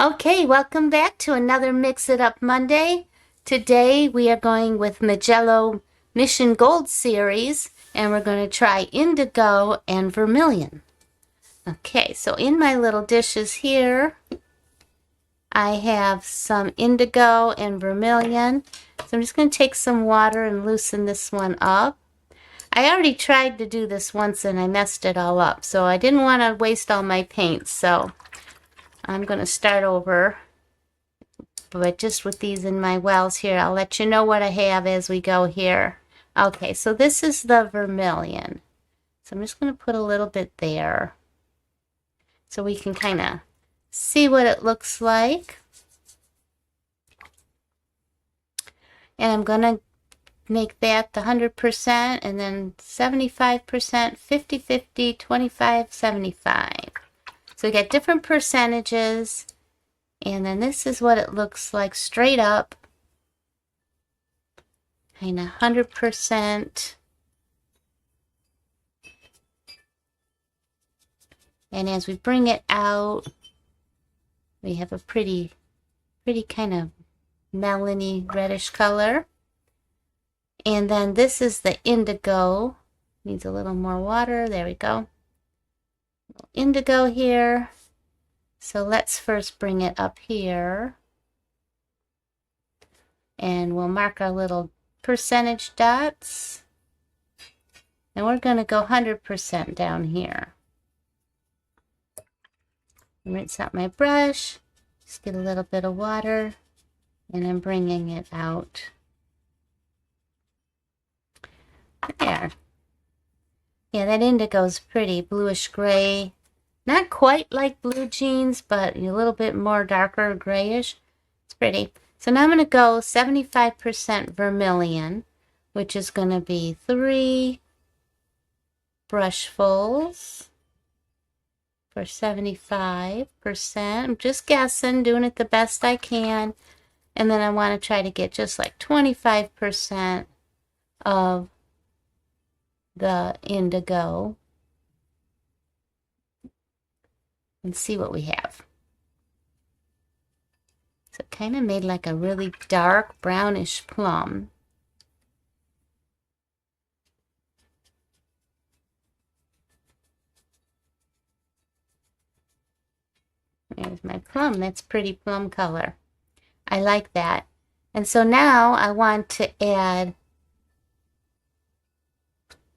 Okay, welcome back to another Mix It Up Monday. Today we are going with Mijello Mission Gold series, and we're going to try Indigo and Vermilion. Okay, so in my little dishes here, I have some Indigo and Vermilion. So I'm just going to take some water and loosen this one up. I already tried to do this once and I messed it all up, so I didn't want to waste all my paints, so I'm going to start over, but just with these in my wells here. I'll let you know what I have as we go here. Okay, so this is the Vermilion. So I'm just going to put a little bit there so we can kind of see what it looks like. And I'm going to make that the 100% and then 75%, 50-50, 25-75. So we got different percentages, and then this is what it looks like straight up, kind of 100%. And as we bring it out, we have a pretty kind of melony reddish color. And then this is the Indigo. Needs a little more water. There we go. Indigo here. So let's first bring it up here. And we'll mark our little percentage dots. And we're going to go 100% down here. Rinse out my brush. Just get a little bit of water. And I'm bringing it out. There. Yeah, that indigo is pretty bluish gray. Not quite like blue jeans, but a little bit more darker grayish. It's pretty. So now I'm going to go 75% vermilion, which is going to be 3 brushfuls for 75%. I'm just guessing, doing it the best I can. And then I want to try to get just like 25% of the indigo and see what we have. So it kind of made like a really dark brownish plum. There's my plum. That's pretty plum color. I like that. And so now I want to add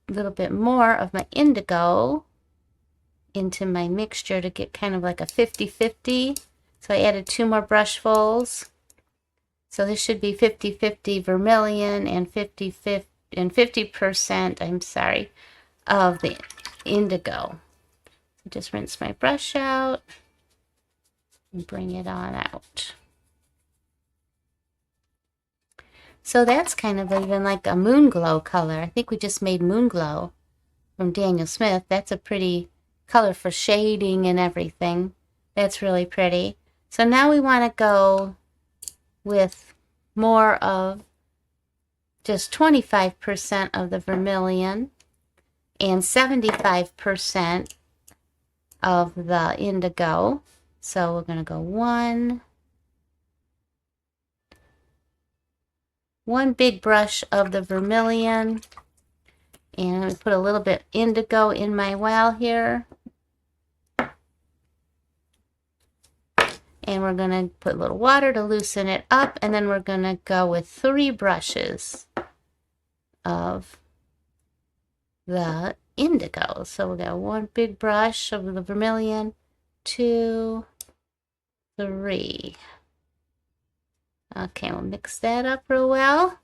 a little bit more of my indigo into my mixture to get kind of like a 50-50. So I added 2 more brushfuls. So this should be 50-50 vermilion and 50%, I'm sorry, of the indigo. Just rinse my brush out and bring it on out. So that's kind of even like a moon glow color. I think we just made moon glow from Daniel Smith. That's a pretty color for shading and everything. That's really pretty. So now we want to go with more of just 25% of the vermilion and 75% of the indigo. So we're going to go one big brush of the vermilion, and I'm put a little bit indigo in my well here. And we're going to put a little water to loosen it up, and then we're going to go with 3 brushes of the indigo. So we'll get 1 big brush of the vermilion, 2, 3. Okay, we'll mix that up real well.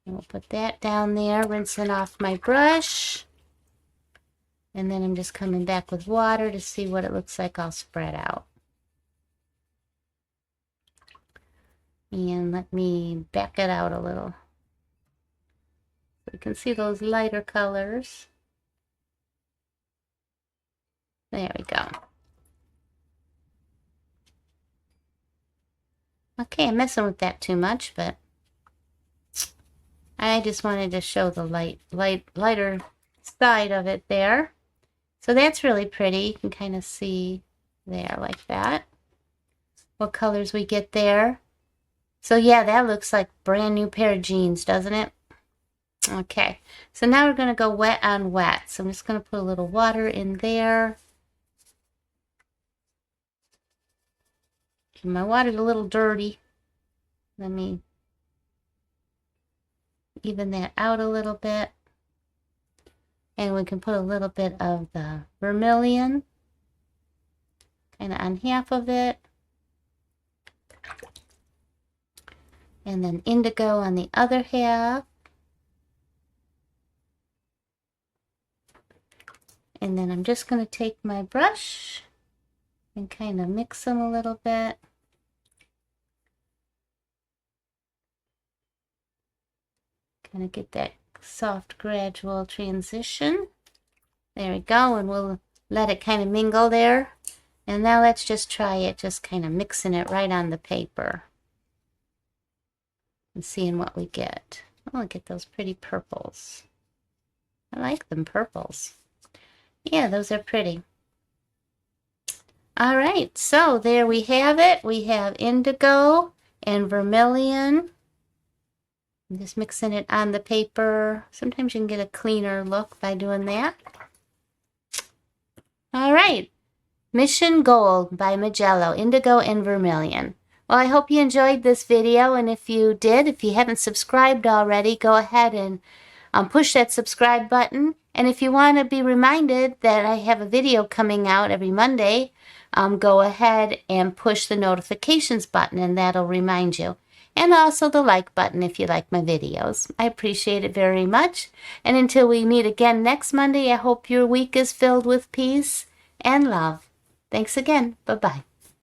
And we'll put that down there, rinsing off my brush. And then I'm just coming back with water to see what it looks like all spread out. And let me back it out a little. So you can see those lighter colors. There we go. Okay, I'm messing with that too much, but I just wanted to show the lighter side of it there. So that's really pretty. You can kind of see There, like that. What colors we get there. So yeah, that looks like brand new pair of jeans, doesn't it? Okay, so now we're going to go wet on wet. So I'm just going to put a little water in there. My water's a little dirty. Let me even that out a little bit. And we can put a little bit of the vermilion kind of on half of it. And then indigo on the other half. And then I'm just going to take my brush and kind of mix them a little bit. Kind of get that soft gradual transition. There we go, and we'll let it kind of mingle there. And now let's just try it, just kind of mixing it right on the paper and seeing what we get. Oh, look at those pretty purples. I like them purples. Yeah, those are pretty. All right, so there we have it. We have indigo and vermilion. I'm just mixing it on the paper. Sometimes you can get a cleaner look by doing that. All right, Mission Gold by Mijello, Indigo and Vermilion. Well, I hope you enjoyed this video, and if you did, if you haven't subscribed already, go ahead and push that subscribe button. And if you want to be reminded that I have a video coming out every Monday, go ahead and push the notifications button, and that'll remind you. And also the like button if you like my videos. I appreciate it very much. And until we meet again next Monday, I hope your week is filled with peace and love. Thanks again. Bye-bye.